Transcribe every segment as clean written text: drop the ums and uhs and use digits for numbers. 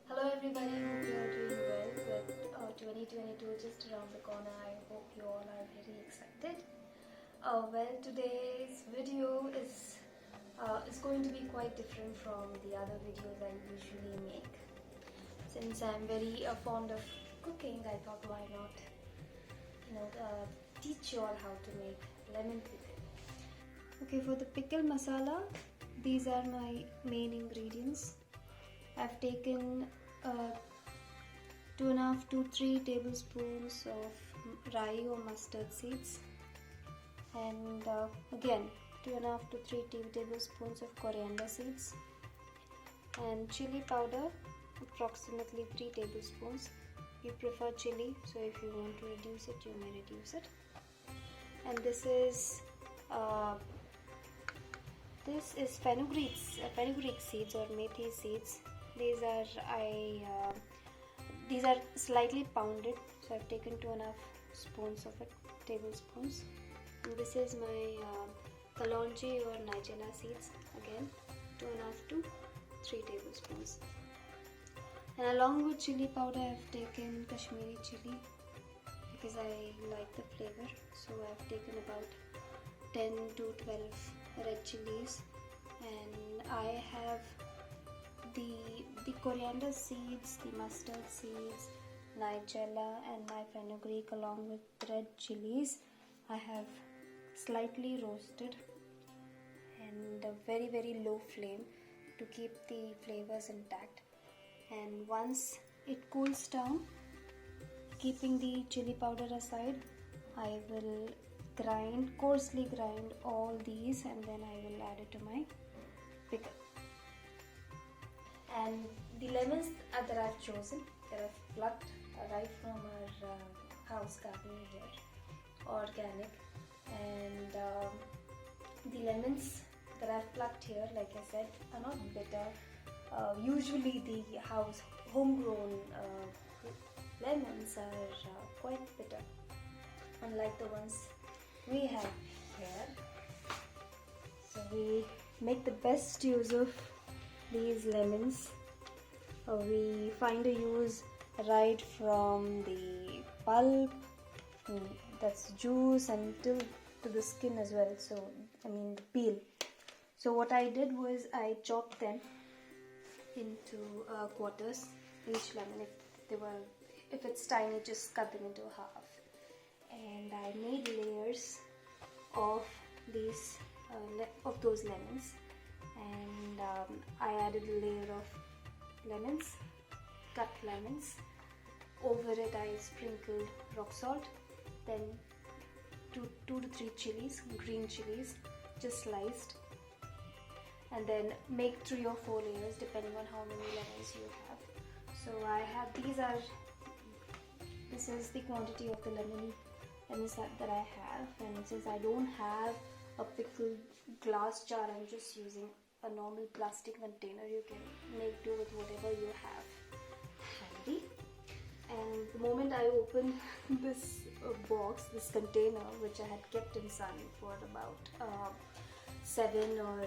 Hello everybody, hope you are doing well with 2022 just around the corner. I hope you all are very excited. Well, today's video is going to be quite different from the other videos I usually make. Since I'm very fond of cooking, I thought why not teach you all how to make lemon pickle. Okay, for the pickle masala, these are my main ingredients. I've taken 2.5 to 3 tablespoons of rye or mustard seeds, and again 2.5 to 3 tablespoons of coriander seeds, and chili powder approximately 3 tablespoons. You prefer chili, so if you want to reduce it, you may reduce it. And this is fenugreek seeds or methi seeds. These are slightly pounded, so I've taken 2.5 spoons of it, tablespoons. And this is my Kalonji or Nigella seeds, again 2.5 to 3 tablespoons. And along with chili powder, I've taken Kashmiri chili because I like the flavor. So I've taken about 10 to 12 red chilies, and I have the coriander seeds, the mustard seeds, Nigella, and my fenugreek along with red chilies I have slightly roasted and a very low flame to keep the flavors intact. And once it cools down, keeping the chili powder aside, I will coarsely grind all these, and then I will add it to my pickle. And the lemons that I've chosen, that I've plucked right from our house garden here, organic. And the lemons that I've plucked here, like I said, are not bitter. Usually the homegrown lemons are quite bitter, unlike the ones we have here. So we make the best use of these lemons. We find a use right from the pulp, that's juice, until to the skin as well, so I mean the peel. So what I did was I chopped them into quarters, each lemon. If it's tiny, just cut them into half. And I made layers of those lemons, and I added a layer of cut lemons. Over it I sprinkled rock salt, then 2 to 3 chilies, green chilies, just sliced, and then make 3 or 4 layers depending on how many lemons you have. So I have this is the quantity of the lemons that I have. And since I don't have a pickle glass jar, I'm just using a normal plastic container. You can make do with whatever you have handy. And the moment I opened this this container, which I had kept in sun for about 7 or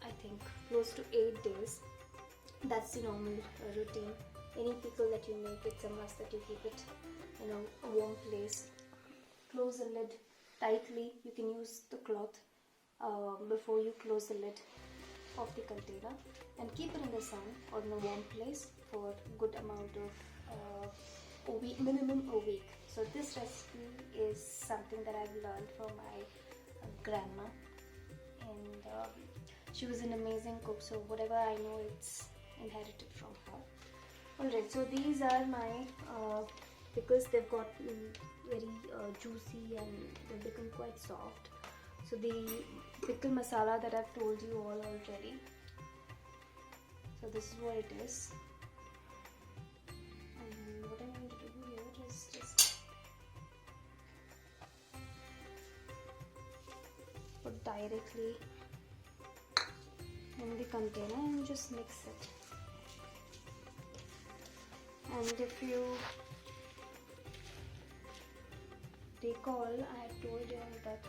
I think close to 8 days. That's the normal routine. Any pickle that you make, it's a must that you keep it in a warm place. Close the lid tightly. You can use the cloth before you close the lid of the container, and keep it in the sun or in a warm place for a good amount of a week, minimum a week. So this recipe is something that I've learned from my grandma, and she was an amazing cook, so whatever I know, it's inherited from her. Alright, so these are my pickles. They've got very juicy and they've become quite soft. So the pickle masala that I've told you all already. So this is what it is. And what I'm going to do here is just put directly in the container and just mix it. And if you recall, I had told you that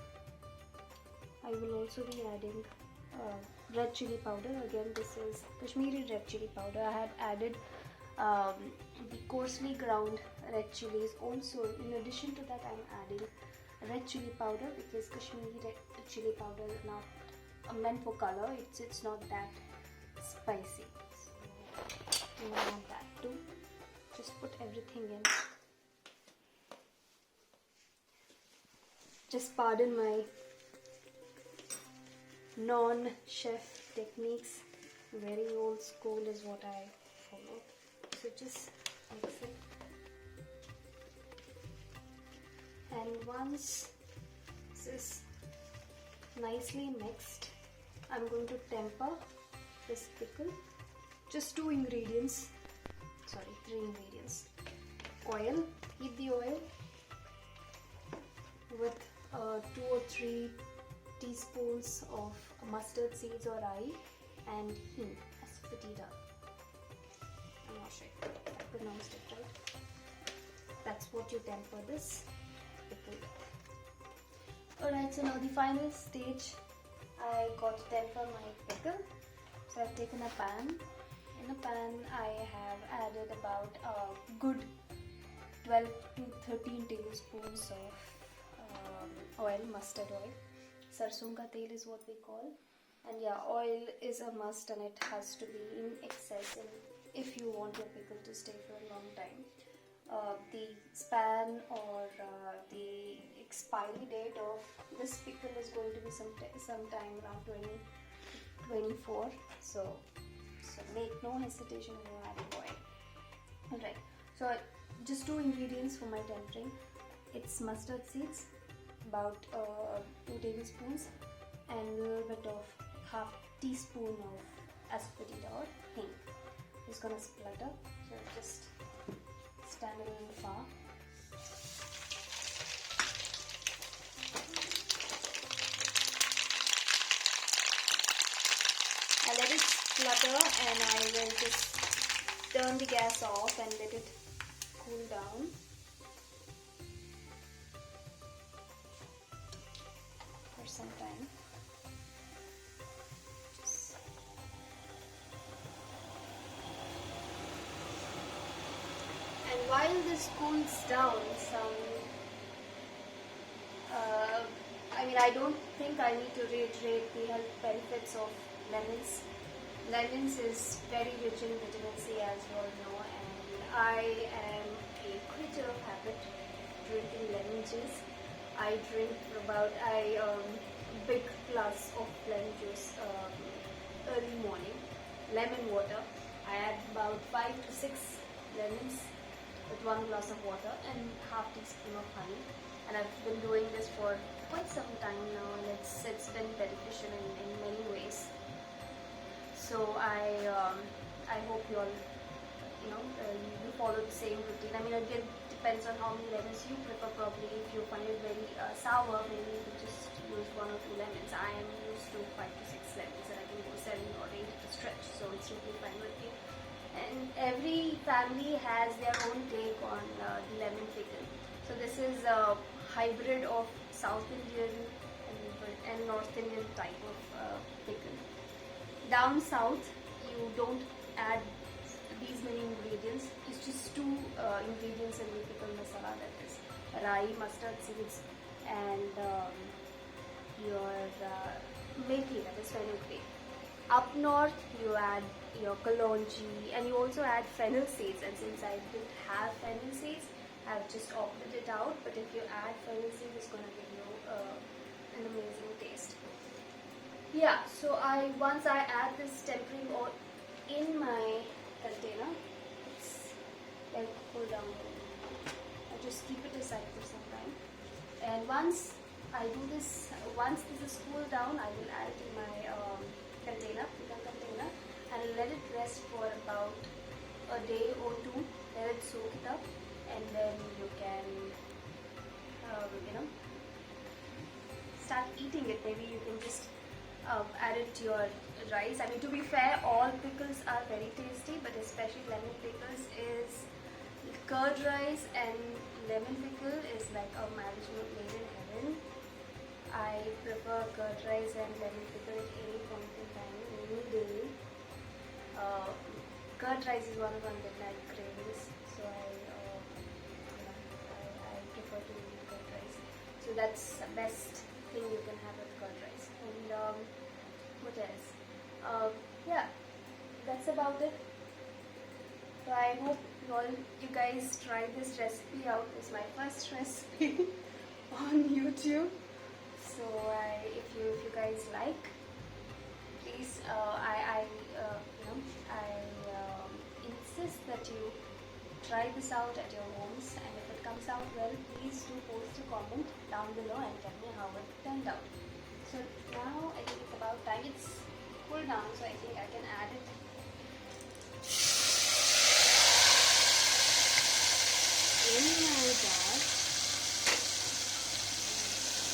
I will also be adding red chili powder. Again, this is Kashmiri red chili powder. I had added the coarsely ground red chilies. Also, in addition to that, I'm adding red chili powder because Kashmiri red chili powder is not meant for color. It's not that spicy. So, you want that too. Just put everything in. Just pardon my non-chef techniques. Very old school is what I follow. So just mix it. And once this is nicely mixed, I'm going to temper this pickle. Just 2 ingredients. Sorry, 3 ingredients. Oil. Heat the oil with 2 or 3 teaspoons of mustard seeds or rye and Hing, Aesofitida. I'm not sure if I pronounced it right. That's what you temper this pickle with. Alright, so now the final stage, I got to temper my pickle. So I've taken a pan. In a pan, I have added about a good 12 to 13 tablespoons of oil, mustard oil. Sarson ka tel is what we call. And yeah, oil is a must and it has to be in excess if you want your pickle to stay for a long time. The span or the expiry date of this pickle is going to be sometime around 2024. So make no hesitation when you're adding oil. Alright, so just 2 ingredients for my tempering. It's mustard seeds, about 2 tablespoons, and a little bit of half teaspoon of Aesofitida or Hing. It's gonna splutter, so just stand a little far. I let it splutter and I will just turn the gas off and let it cool down. For some time. And while this cools down, I don't think I need to reiterate the health benefits of lemons. Lemons is very rich in vitamin C, as you all know, and I am a creature of habit drinking lemon juice. I drink about a big glass of lemon juice early morning. Lemon water. I add about 5 to 6 lemons with 1 glass of water and half teaspoon of honey. And I've been doing this for quite some time now, and it's been beneficial in many ways. So I hope you all you follow the same routine. I mean, again, depends on how many lemons you prefer. Probably if you find it very sour, maybe you could just use 1 or 2 lemons. I am used to 5 to 6 lemons, and I can go 7 or 8 to stretch, so it's really fine with me. And every family has their own take on the lemon pickle. So this is a hybrid of South Indian and North Indian type of pickle. Down south, you don't add these many ingredients. It's just 2 ingredients in the pickle masala, that is rye, mustard seeds, and your methi, that is fenugreek. Up north, you add your Kalonji, and you also add fennel seeds. And since I didn't have fennel seeds, I've just opted it out. But if you add fennel seeds, it's gonna give you an amazing taste. Yeah. So once I add this tempering oil in my container, it's like cool down. I just keep it aside for some time. And once I do this, once this is cooled down, I will add it in my pickle container, and let it rest for about a day or 2. Let it soak it up, and then you can start eating it. Maybe you can just add it to your rice. I mean, to be fair, all pickles are very tasty, but especially lemon pickles is curd rice and lemon pickle is like a marriage made in heaven. I prefer curd rice and lemon pickle at any point in time, any day. Curd rice is one of my midnight cravings, so I prefer to eat curd rice. So that's the best thing you can have with curd rice. And what else? Yeah, that's about it. So I hope you guys try this recipe out. It's my first recipe on YouTube. So if you guys like, please, I insist that you try this out at your homes, and if it comes out well, please do post a comment down below and tell me how it turned out. So now I think it's about time. It's cooled down, so I think I can add it. In my jar.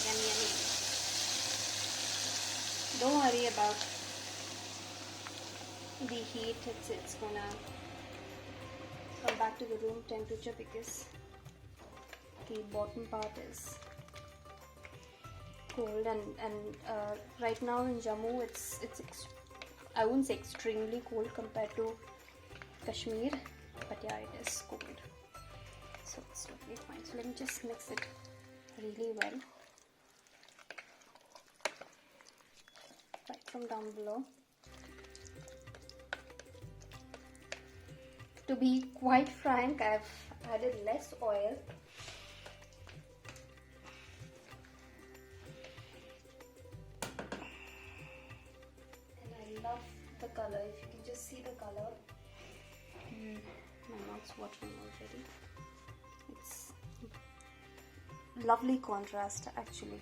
Yummy, yummy. Don't worry about the heat. It's gonna come back to the room temperature because the bottom part is cold, and right now in Jammu it's I wouldn't say extremely cold compared to Kashmir, but yeah, it is cold. So it's totally fine. So let me just mix it really well. Right from down below. To be quite frank, I've added less oil. And I love the color. If you can just see the color. My mouth's watering already. It's lovely contrast actually.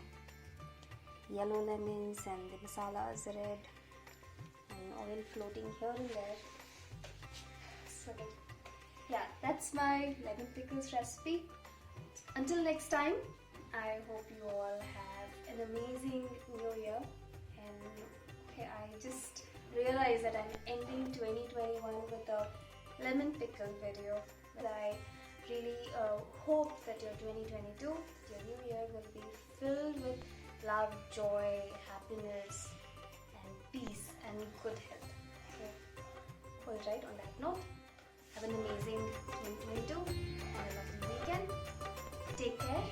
Yellow lemons and the masala is red, and oil floating here and there. So yeah, that's my lemon pickles recipe. Until next time, I hope you all have an amazing new year. And okay, I just realized that I'm ending 2021 with a lemon pickle video. But I really hope that your 2022, your new year, will be filled with love, joy, happiness, and peace, and good health. So, alright, on that note, have an amazing 2022 and a lovely weekend. Take care.